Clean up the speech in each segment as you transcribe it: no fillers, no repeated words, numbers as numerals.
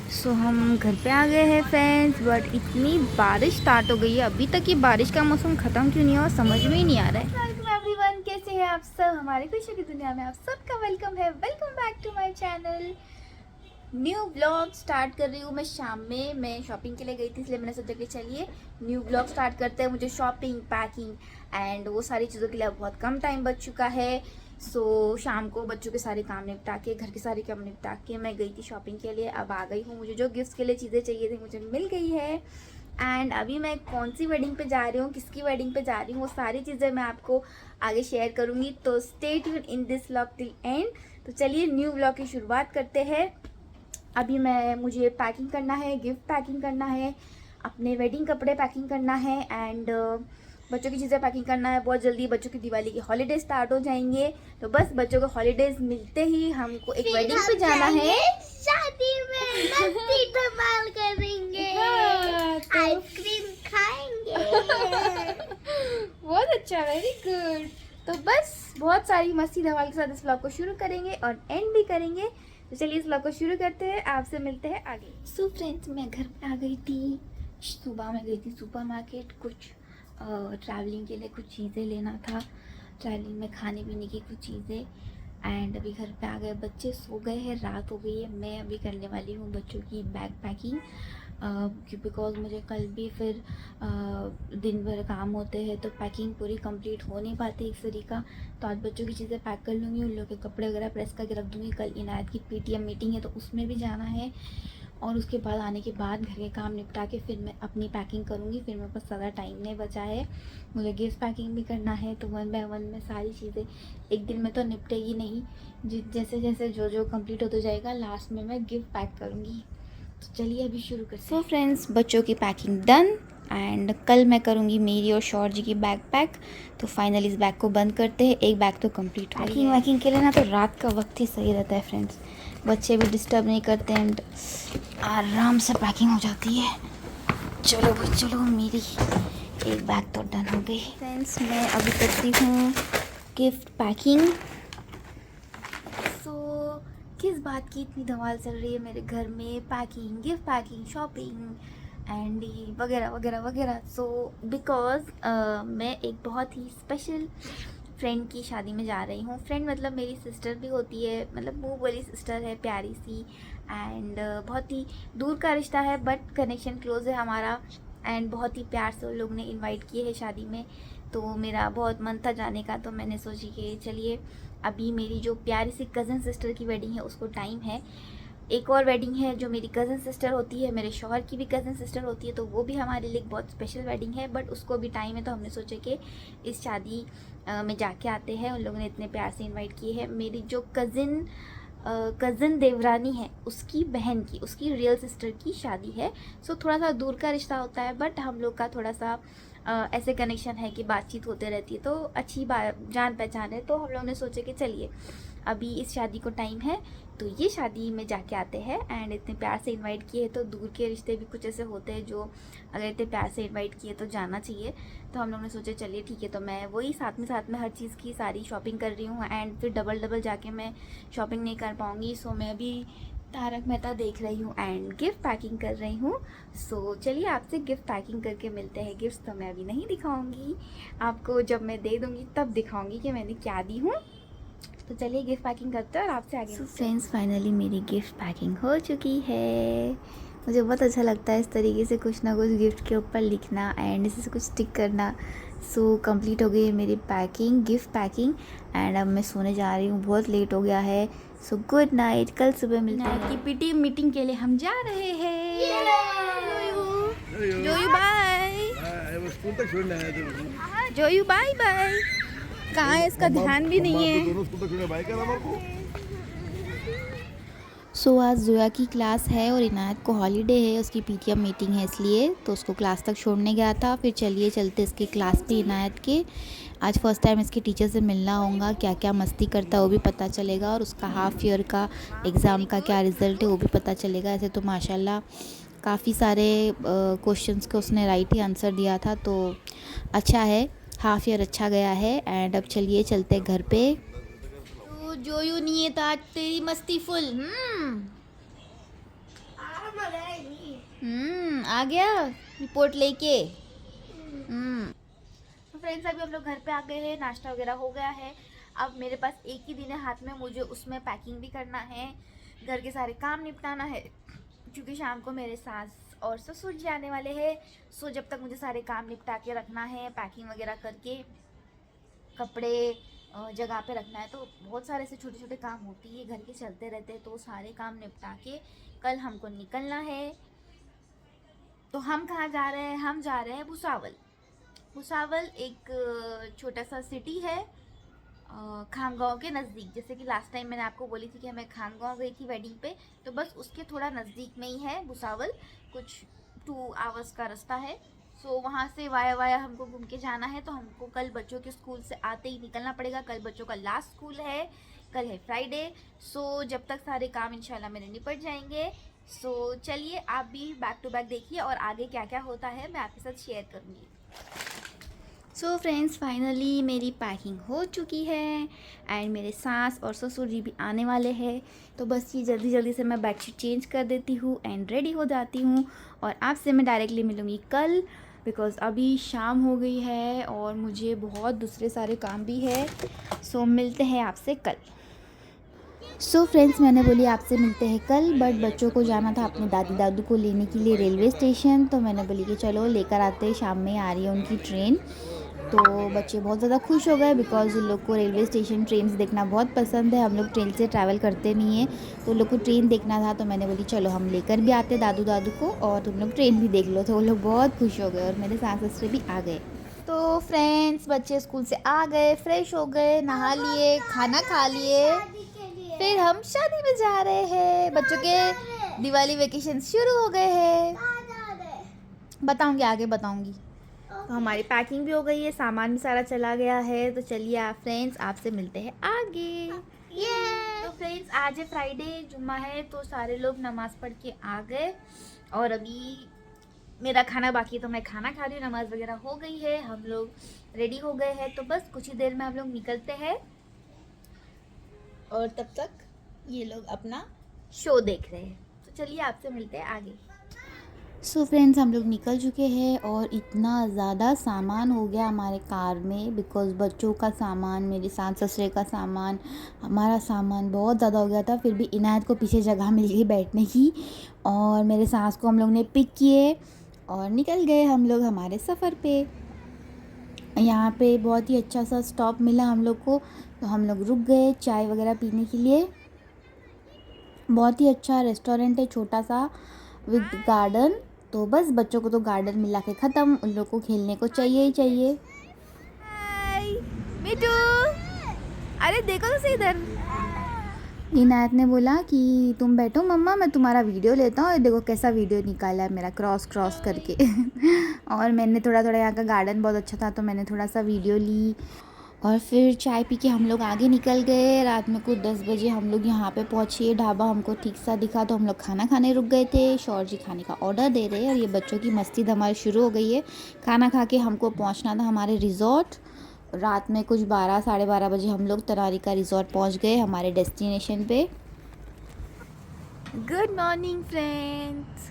सो हम घर पे आ गए हैं फ्रेंड्स, बट इतनी बारिश स्टार्ट हो गई है। अभी तक ये बारिश का मौसम ख़त्म क्यों नहीं हुआ समझ में ही नहीं आ रहा है। वेलकम एवरीवन, कैसे हैं आप सब? हमारे खुशी की दुनिया में आप सबका वेलकम है। Welcome back to my channel. New blog start कर रही हूँ मैं शाम में। मैं शॉपिंग के लिए गई थी, इसलिए मैंने सोचा कि चलिए न्यू ब्लॉग स्टार्ट करते हैं। मुझे शॉपिंग, पैकिंग एंड वो सारी चीज़ों के लिए बहुत कम टाइम बच चुका है। शाम को बच्चों के सारे काम निपटा के, घर के सारे काम निपटा के मैं गई थी शॉपिंग के लिए। अब आ गई हूँ। मुझे जो गिफ्ट्स के लिए चीज़ें चाहिए थी मुझे मिल गई है। एंड अभी मैं कौन सी वेडिंग पे जा रही हूँ, किसकी वेडिंग पे जा रही हूँ, वो सारी चीज़ें मैं आपको आगे शेयर करूँगी। तो stay tune in this vlog till and. तो चलिए न्यू व्लॉग की शुरुआत करते हैं। अभी मुझे पैकिंग करना है, गिफ्ट पैकिंग करना है, अपने वेडिंग कपड़े पैकिंग करना है एंड बच्चों की चीज़ें पैकिंग करना है। बहुत जल्दी बच्चों की दिवाली की हॉलीडेज स्टार्ट हो जाएंगे, तो बस बच्चों को हॉलीडेज मिलते ही हमको एक वेडिंग पे जाना है। शादी में मस्ती धमाल करेंगे, आइसक्रीम खाएंगे। बहुत अच्छा, वेरी गुड। तो बस बहुत सारी मस्ती धमाल के साथ इस व्लॉग को शुरू करेंगे और एंड भी करेंगे। तो चलिए इस व्लॉग को शुरू करते हैं, आपसे मिलते हैं आगे। सो फ्रेंड्स, मैं घर पे आ गई थी। सुबह मैं गई थी सुपर मार्केट, कुछ ट्रैवलिंग के लिए कुछ चीज़ें लेना था, ट्रैवलिंग में खाने पीने की कुछ चीज़ें। एंड अभी घर पे आ गए, बच्चे सो गए हैं, रात हो गई है। मैं अभी करने वाली हूँ बच्चों की बैग पैकिंग, बिकॉज मुझे कल भी फिर दिन भर काम होते हैं, तो पैकिंग पूरी कंप्लीट हो नहीं पाती एक तरीका। तो आज बच्चों की चीज़ें पैक कर लूँगी, उन लोग के कपड़े वगैरह प्रेस करके रख दूँगी। कल इनायत की पीटीएम मीटिंग है, तो उसमें भी जाना है। और उसके बाद आने के बाद घर के काम निपटा के फिर मैं अपनी पैकिंग करूँगी। फिर मेरे पास ज़्यादा टाइम नहीं बचा है, मुझे गिफ्ट पैकिंग भी करना है। तो वन बाय वन में सारी चीज़ें एक दिन में तो निपटेगी नहीं, जैसे जैसे जो जो कंप्लीट होते जाएगा लास्ट में मैं गिफ्ट पैक करूँगी। तो चलिए अभी शुरू करते हैं। सो फ्रेंड्स, बच्चों की पैकिंग डन एंड कल मैं करूँगी मेरी और शौर जी की बैग पैक। तो फाइनली इस बैग को बंद करते हैं। एक बैग तो कंप्लीट हो गया। पैकिंग वैकिंग के लिए ना तो रात का वक्त ही सही रहता है फ्रेंड्स, बच्चे भी डिस्टर्ब नहीं करते एंड आराम से पैकिंग हो जाती है। चलो भाई चलो, मेरी एक बैग तो डन हो गई। फ्रेंड्स, मैं अभी करती हूँ गिफ्ट पैकिंग। सो किस बात की इतनी धमाल चल रही है मेरे घर में? Packing, gift packing, shopping and वगैरह वगैरह वगैरह। सो बिकॉज मैं एक बहुत ही स्पेशल फ्रेंड की शादी में जा रही हूँ। फ्रेंड मतलब मेरी सिस्टर भी होती है, मतलब मुँह वाली सिस्टर है, प्यारी सी। एंड बहुत ही दूर का रिश्ता है बट कनेक्शन क्लोज है हमारा। एंड बहुत ही प्यार से उन लोग ने इनवाइट किए है शादी में। तो मेरा बहुत मन था जाने का, तो मैंने सोची कि चलिए अभी मेरी जो प्यारी सी कज़न सिस्टर की वेडिंग है उसको टाइम है। एक और वेडिंग है जो मेरी कज़न सिस्टर होती है, मेरे शौहर की भी कज़न सिस्टर होती है, तो वो भी हमारे लिए एक बहुत स्पेशल वेडिंग है, बट उसको भी टाइम है। तो हमने सोचा कि इस शादी में जाके आते हैं। उन लोगों ने इतने प्यार से इनवाइट किए हैं। मेरी जो कज़न देवरानी है उसकी बहन की, उसकी रियल सिस्टर की शादी है। सो थोड़ा सा दूर का रिश्ता होता है, बट हम लोग का थोड़ा सा ऐसे कनेक्शन है कि बातचीत होते रहती है, तो अच्छी जान पहचान है। तो हम लोगों ने सोचा कि चलिए अभी इस शादी को टाइम है तो ये शादी में जाके आते हैं। एंड इतने प्यार से इनवाइट किए हैं, तो दूर के रिश्ते भी कुछ ऐसे होते हैं जो अगर इतने प्यार से इनवाइट किए तो जाना चाहिए। तो हम लोगों ने सोचा चलिए ठीक है। तो मैं वही साथ में हर चीज़ की सारी शॉपिंग कर रही हूँ एंड फिर डबल जाके मैं शॉपिंग नहीं कर पाऊँगी। सो मैं अभी तारक मेहता देख रही हूँ एंड गिफ्ट पैकिंग कर रही हूँ। सो चलिए आपसे गिफ्ट पैकिंग करके मिलते हैं। गिफ्ट तो मैं अभी नहीं दिखाऊंगी आपको, जब मैं दे दूँगी तब दिखाऊंगी कि मैंने क्या दी हूँ। तो चलिए गिफ्ट पैकिंग करते हैं और आपसे आगे। फ्रेंड्स, फाइनली मेरी गिफ्ट पैकिंग हो चुकी है। मुझे बहुत अच्छा लगता है इस तरीके से कुछ ना कुछ गिफ्ट के ऊपर लिखना एंड इसी कुछ स्टिक करना। सो कंप्लीट हो गई है मेरी पैकिंग, गिफ्ट पैकिंग। एंड अब मैं सोने जा रही हूँ, बहुत लेट हो गया है। सो गुड नाइट, कल सुबह मिलते हैं। की पीटी मीटिंग के लिए हम जा रहे हैं। जोयू बाय, स्कूल तक छोड़ने आया थे। जोयू बाय बाय। कहाँ है, इसका ध्यान भी नहीं है। दोनों स्कूल तक छोड़ने बाइक है हमारे को। सो आज जोया की क्लास है और इनायत को हॉलीडे है, उसकी पीटीएम मीटिंग है इसलिए, तो उसको क्लास तक छोड़ने गया था। फिर चलिए चलते इसके क्लास पे इनायत के। आज फर्स्ट टाइम इसके टीचर से मिलना होगा, क्या क्या मस्ती करता है वो भी पता चलेगा, और उसका हाफ ईयर का एग्ज़ाम का क्या रिज़ल्ट है वो भी पता चलेगा। ऐसे तो माशाल्लाह काफ़ी सारे क्वेश्चंस के उसने राइट ही आंसर दिया था, तो अच्छा है, हाफ ईयर अच्छा गया है। एंड अब चलिए चलते घर पे। तो जोयू नहीं है तो आज तेरी मस्ती फुल। आ गया रिपोर्ट लेके। तो फ्रेंड्स अभी हम लोग घर पे आ गए हैं, नाश्ता वगैरह हो गया है। अब मेरे पास एक ही दिन है हाथ में, मुझे उसमें पैकिंग भी करना है, घर के सारे काम निपटाना है, क्योंकि शाम को मेरे सास और ससुर जी आने वाले हैं। सो जब तक मुझे सारे काम निपटा के रखना है, पैकिंग वगैरह करके कपड़े जगह पे रखना है, तो बहुत सारे ऐसे छोटे छोटे काम होती है घर के चलते रहते हैं। तो सारे काम निपटा के कल हमको निकलना है। तो हम कहाँ जा रहे हैं? हम जा रहे हैं भुसावल। भुसावल एक छोटा सा सिटी है खामगांव के नज़दीक। जैसे कि लास्ट टाइम मैंने आपको बोली थी कि मैं खामगांव गई थी वेडिंग पे, तो बस उसके थोड़ा नज़दीक में ही है भुसावल, कुछ 2 आवर्स का रास्ता है। सो वहाँ से वाया वाया हमको घूम के जाना है। तो हमको कल बच्चों के स्कूल से आते ही निकलना पड़ेगा। कल बच्चों का लास्ट स्कूल है, कल है फ्राइडे। सो जब तक सारे काम इंशाल्लाह मेरे निपट जाएंगे। सो चलिए आप भी बैक टू बैक देखिए और आगे क्या क्या होता है मैं आपके साथ शेयर करूँगी। सो फ्रेंड्स फाइनली मेरी पैकिंग हो चुकी है एंड मेरे सास और ससुर जी भी आने वाले हैं। तो बस ये जल्दी जल्दी से मैं बेडशीट चेंज कर देती हूँ एंड रेडी हो जाती हूँ और आपसे मैं डायरेक्टली मिलूँगी कल, बिकॉज़ अभी शाम हो गई है और मुझे बहुत दूसरे सारे काम भी है। सो मिलते हैं आपसे कल। सो फ्रेंड्स मैंने बोली आपसे मिलते हैं कल, बट बच्चों को जाना था अपने दादी दादू को लेने के लिए रेलवे स्टेशन। तो मैंने बोली कि चलो लेकर आते हैं, शाम में आ रही है उनकी ट्रेन। तो बच्चे बहुत ज़्यादा खुश हो गए, बिकॉज़ उन लोग को रेलवे स्टेशन ट्रेन देखना बहुत पसंद है। हम लोग ट्रेन से ट्रैवल करते नहीं हैं, तो उन लोग को ट्रेन देखना था। तो मैंने बोली चलो हम लेकर भी आते दादू दादू को और तुम लोग ट्रेन भी देख लो। तो वो लोग बहुत खुश हो गए और मेरे सास ससुर भी आ गए। तो फ्रेंड्स बच्चे स्कूल से आ गए, फ्रेश हो गए, नहा लिए, खाना खा लिए, फिर हम शादी में जा रहे हैं। बच्चों के दिवाली वेकेशन शुरू हो गए हैं, बताऊंगी आगे बताऊंगी। तो हमारी पैकिंग भी हो गई है, सामान भी सारा चला गया है। तो चलिए आप फ्रेंड्स आपसे मिलते हैं आगे। तो फ्रेंड्स आज है फ्राइडे, जुम्मा है, तो सारे लोग नमाज़ पढ़ के आ गए और अभी मेरा खाना बाकी है, तो मैं खाना खा रही हूँ। नमाज़ वगैरह हो गई है, हम लोग रेडी हो गए हैं। तो बस कुछ ही देर में हम लोग निकलते हैं और तब तक ये लोग अपना शो देख रहे हैं। तो चलिए आपसे मिलते हैं आगे। सो फ्रेंड्स हम लोग निकल चुके हैं और इतना ज़्यादा सामान हो गया हमारे कार में, बिकॉज़ बच्चों का सामान, मेरे सास ससुर का सामान, हमारा सामान बहुत ज़्यादा हो गया था। फिर भी इनायत को पीछे जगह मिल गई बैठने की और मेरे सास को हम लोग ने पिक किए और निकल गए हम लोग हमारे सफ़र पे। यहाँ पे बहुत ही अच्छा सा स्टॉप मिला हम लोग को, तो हम लोग रुक गए चाय वगैरह पीने के लिए। बहुत ही अच्छा रेस्टोरेंट है, छोटा सा विद गार्डन। तो बस बच्चों को तो गार्डन मिला के ख़त्म, उन लोग को खेलने को चाहिए ही चाहिए। हाय मिठू, अरे देखो तो सही इधर। इनायत ने बोला कि तुम बैठो मम्मा, मैं तुम्हारा वीडियो लेता हूँ। देखो कैसा वीडियो निकाला है मेरा क्रॉस करके और मैंने थोड़ा यहाँ का गार्डन बहुत अच्छा था, तो मैंने थोड़ा सा वीडियो ली और फिर चाय पी के हम लोग आगे निकल गए। रात में कुछ 10 बजे हम लोग यहाँ पे पहुँचे। ढाबा हमको ठीक सा दिखा, तो हम लोग खाना खाने रुक गए थे। शौर जी खाने का ऑर्डर दे रहे हैं और ये बच्चों की मस्ती धमाल शुरू हो गई है। खाना खा के हमको पहुँचना था हमारे रिज़ॉर्ट। रात में कुछ 12 साढ़े 12 बजे हम लोग तरारी का रिज़ॉर्ट पहुँच गए हमारे डेस्टिनेशन पे। गुड मॉर्निंग फ्रेंड्स,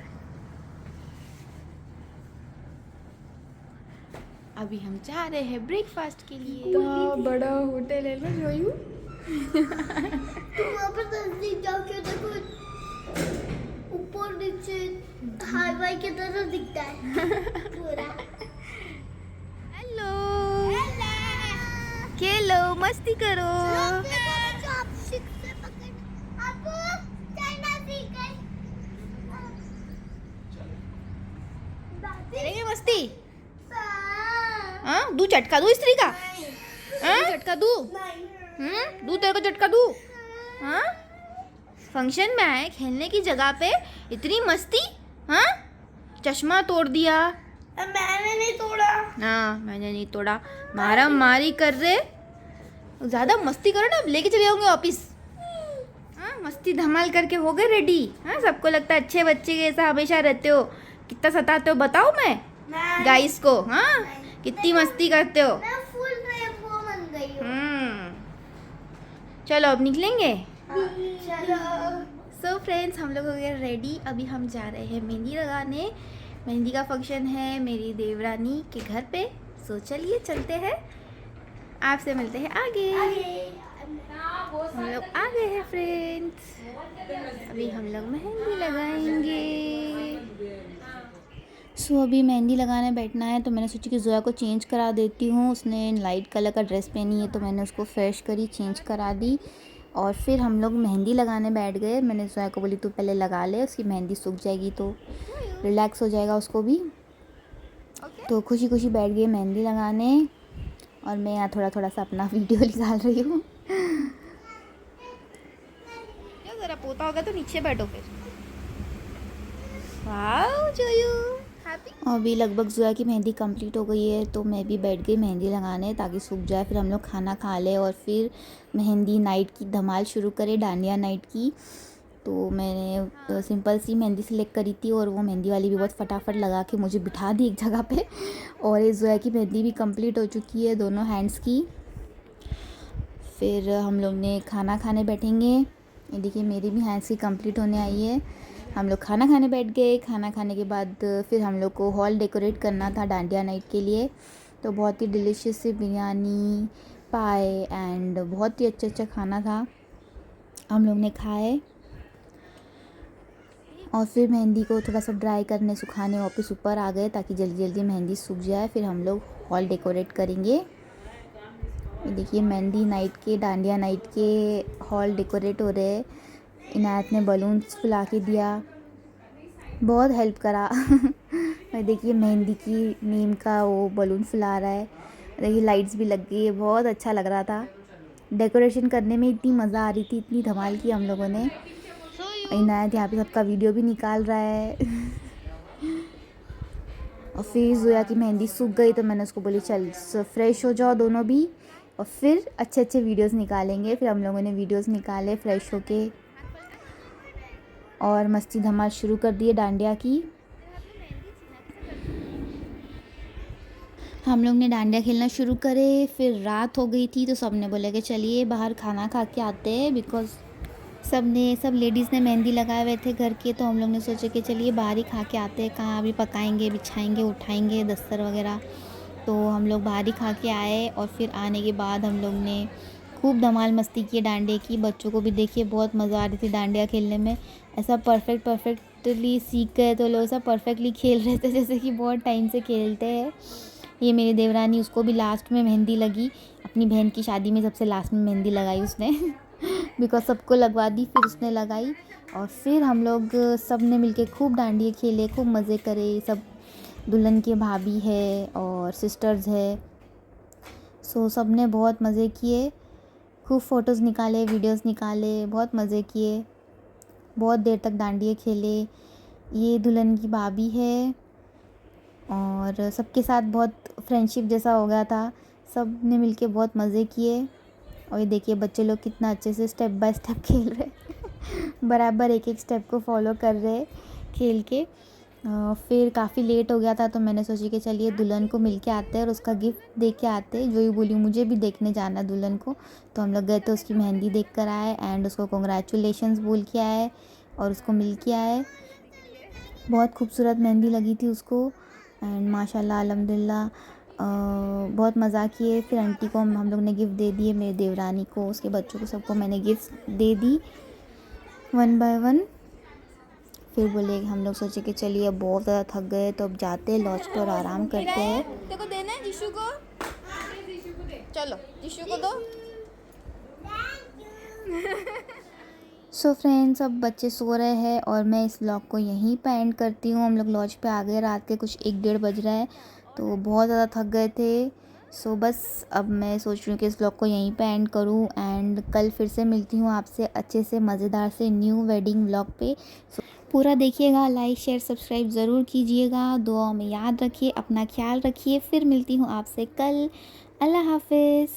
अभी हम जा रहे हैं ब्रेकफास्ट के लिए। इतना बड़ा होटल है ना जोयू। वहाँ पर नजदीक जाके देखो, ऊपर नीचे हाईवे की तरह दिखता है पूरा। हेलो, खेलो मस्ती करो। करेंगे मस्ती? हाँ, दू झटका दू स्त्री का? हाँ, झटका दू? दू तेरे को झटका दू? हाँ, फंक्शन में आए, खेलने की जगह पे इतनी मस्ती? हाँ, चश्मा तोड़ दिया। मैंने नहीं तोड़ा। हाँ, मैंने नहीं तोड़ा। मारा मारी कर रहे, ज़्यादा मस्ती करो ना, अब लेके चले जाऊंगे ऑफिस। हाँ, मस्ती धमाल करके हो गए रेडी। हाँ, सबको लगता है अच्छे बच्चे के ऐसा हमेशा रहते हो, कितना सताते हो बताओ मैं गाइस को। हाँ, कितनी मस्ती करते हो। मैं फुल रेनबो बन गई हूँ। चलो अब निकलेंगे। चलो। सो फ्रेंड्स हम लोग हो गए रेडी, अभी हम जा रहे हैं मेहंदी लगाने मेहंदी का फंक्शन है मेरी देवरानी के घर पे। सो चलिए चलते हैं, आपसे मिलते हैं आगे। हम लोग आ गए हैं फ्रेंड्स, अभी हम लोग मेहंदी लगाएंगे। सो अभी मेहंदी लगाने बैठना है, तो मैंने सोचा कि जोया को चेंज करा देती हूँ। उसने लाइट कलर का ड्रेस पहनी है, तो मैंने उसको फ्रेश करी, चेंज करा दी और फिर हम लोग मेहंदी लगाने बैठ गए। मैंने जोया को बोली तू पहले लगा ले, उसकी मेहंदी सूख जाएगी तो रिलैक्स हो जाएगा उसको भी। तो खुशी खुशी बैठ गई मेहंदी लगाने और मैं यहाँ थोड़ा थोड़ा सा अपना वीडियो निकाल रही हूँ। ज़रा पोता होगा तो नीचे बैठो फिर। वाओ जोयू हैप्पी। अभी लगभग जोया की मेहंदी कंप्लीट हो गई है, तो मैं भी बैठ गई मेहंदी लगाने ताकि सूख जाए। फिर हम लोग खाना खा ले और फिर मेहंदी नाइट की धमाल शुरू करें, डांडिया नाइट की। तो मैंने सिंपल सी मेहंदी सेलेक्ट करी थी और वो मेहंदी वाली भी बहुत फटाफट लगा के मुझे बिठा दी एक जगह पे। और ये जोया की मेहंदी भी कंप्लीट हो चुकी है दोनों हैंड्स की। फिर हम लोग ने खाना खाने बैठेंगे। ये देखिए मेरी भी हैंड्स की कंप्लीट होने आई है। हम लोग खाना खाने बैठ गए। खाना खाने के बाद फिर हम लोग को हॉल डेकोरेट करना था डांडिया नाइट के लिए। तो बहुत ही डिलीशियस सी बिरयानी, पाए एंड बहुत ही अच्छा खाना था, हम लोग ने खाए। और फिर मेहंदी को थोड़ा सा ड्राई करने सुखाने वापस ऊपर आ गए ताकि जल्दी जल्दी मेहंदी सूख जाए। फिर हम लोग हॉल डेकोरेट करेंगे। ये देखिए मेहंदी नाइट के, डांडिया नाइट के हॉल डेकोरेट हो रहे हैं। इनायत ने बलून्स फुला के दिया, बहुत हेल्प करा। और देखिए मेहंदी की नीम का वो बलून फुला रहा है। देखिए लाइट्स भी लग गई है, बहुत अच्छा लग रहा था। डेकोरेशन करने में इतनी मज़ा आ रही थी, इतनी धमाल की हम लोगों ने। इनायत यहाँ पे सबका वीडियो भी निकाल रहा है। और फिर जोया की मेहंदी सूख गई तो मैंने उसको बोली चल फ्रेश हो जाओ दोनों भी, और फिर अच्छे अच्छे वीडियोस निकालेंगे। फिर हम लोगों ने वीडियोस निकाले फ्रेश होके और मस्ती धमाल शुरू कर दिए डांडिया की। हम लोग ने डांडिया खेलना शुरू करे। फिर रात हो गई थी तो सब ने बोले कि चलिए बाहर खाना खा के आते हैं, बिकॉज़ सब लेडीज़ ने मेहंदी लगाए हुए थे घर के। तो हम लोग ने सोचा कि चलिए बाहर ही खा के आते हैं, कहाँ अभी पकाएंगे, बिछाएंगे, उठाएंगे दस्तर वगैरह। तो हम लोग बाहर ही खा के आए और फिर आने के बाद हम लोग ने खूब धमाल मस्ती की डांडिया की। बच्चों को भी देखिए बहुत मज़ा आ रही थी डांडिया खेलने में। ऐसा परफेक्टली सीख गए तो लोग सब परफेक्टली खेल रहे थे जैसे कि बहुत टाइम से खेलते हैं। ये मेरी देवरानी, उसको भी लास्ट में मेहंदी लगी। अपनी बहन की शादी में सबसे लास्ट में मेहंदी लगाई उसने। बिकॉज सबको लगवा दी, फिर उसने लगाई। और फिर हम लोग सब ने मिलके खूब डांडिया खेले, खूब मज़े करे। सब दुल्हन के भाभी है और सिस्टर्स है, सो सब ने बहुत मज़े किए। खूब फ़ोटोज़ निकाले, वीडियोस निकाले, बहुत मज़े किए। बहुत देर तक डांडिया खेले। ये दुल्हन की भाभी है और सबके साथ बहुत फ्रेंडशिप जैसा हो गया था। सब ने मिलके बहुत मज़े किए। और ये देखिए बच्चे लोग कितना अच्छे से स्टेप बाय स्टेप खेल रहे। बराबर एक एक स्टेप को फॉलो कर रहे खेल के। फिर काफ़ी लेट हो गया था तो मैंने सोची कि चलिए दुल्हन को मिल के आते हैं और उसका गिफ्ट दे के आते हैं। जो ही बोली मुझे भी देखने जाना दुल्हन को। तो हम लोग गए तो उसकी मेहंदी देख कर आए एंड उसको कॉन्ग्रेचुलेशंस बोल के आए और उसको मिल के आए। बहुत खूबसूरत मेहंदी लगी थी उसको एंड माशाल्लाह अल्हम्दुलिल्लाह बहुत मज़ा किए। फिर आंटी को हम लोग ने गिफ्ट दे दिए, मेरे देवरानी को, उसके बच्चों को, सबको मैंने गिफ्ट दे दी 1 बाय 1। फिर बोले हम लोग सोचे कि चलिए अब बहुत ज़्यादा थक गए तो अब जाते हैं लॉज पे और आराम करते हैं। तेरे को देना है जिशु को? चलो जिशु को दो। सो फ्रेंड्स अब बच्चे सो रहे हैं और मैं इस व्लॉग को यहीं पे एंड करती हूँ। हम लोग लॉज पे आ गए, रात के कुछ 1-1:30 बज रहा है, तो बहुत ज़्यादा थक गए थे। सो बस अब मैं सोच रही हूँ कि इस व्लॉग को यहीं पे एंड करूँ एंड कल फिर से मिलती हूँ आपसे अच्छे से मज़ेदार से न्यू वेडिंग व्लॉग पे। पूरा देखिएगा, लाइक शेयर सब्सक्राइब ज़रूर कीजिएगा। दुआ में याद रखिए, अपना ख्याल रखिए। फिर मिलती हूँ आपसे कल। अल्लाह हाफिज़।